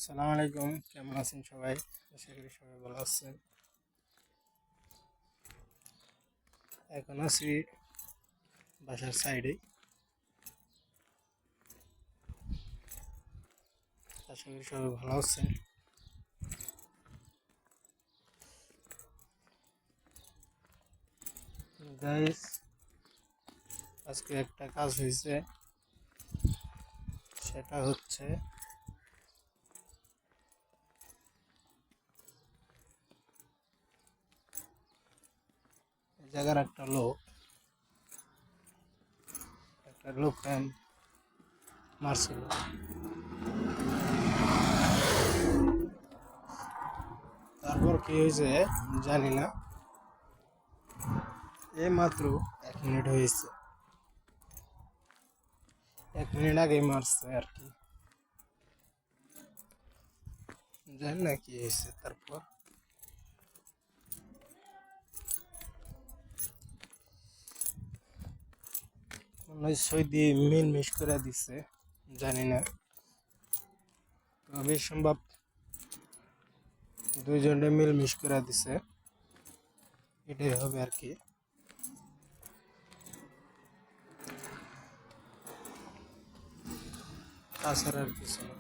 আসসালামু আলাইকুম, কেমন আছেন সবাই? আশা করি সবাই ভালো আছেন। এখন আছি বাসার সাইডে। আশা করি সবাই ভালো আছেন। গাইস, আজকে একটা কাজ হয়েছে, সেটা হচ্ছে এই জায়গার একটা লোক মারছিল। তারপর কি হয়েছে জানি না, এই মাত্র 1 মিনিট হয়েছে, 1 মিনিট আগেই মারছে আর কি। জানি না কি হয়েছে। তারপর মনে হয় সৌদি মিল মিস করে দিছে, জানি না, তবে সম্ভব দুইজনে মিল মিস করে দিছে, এটাই হবে আর কি। তাছাড়া আর কিছু না।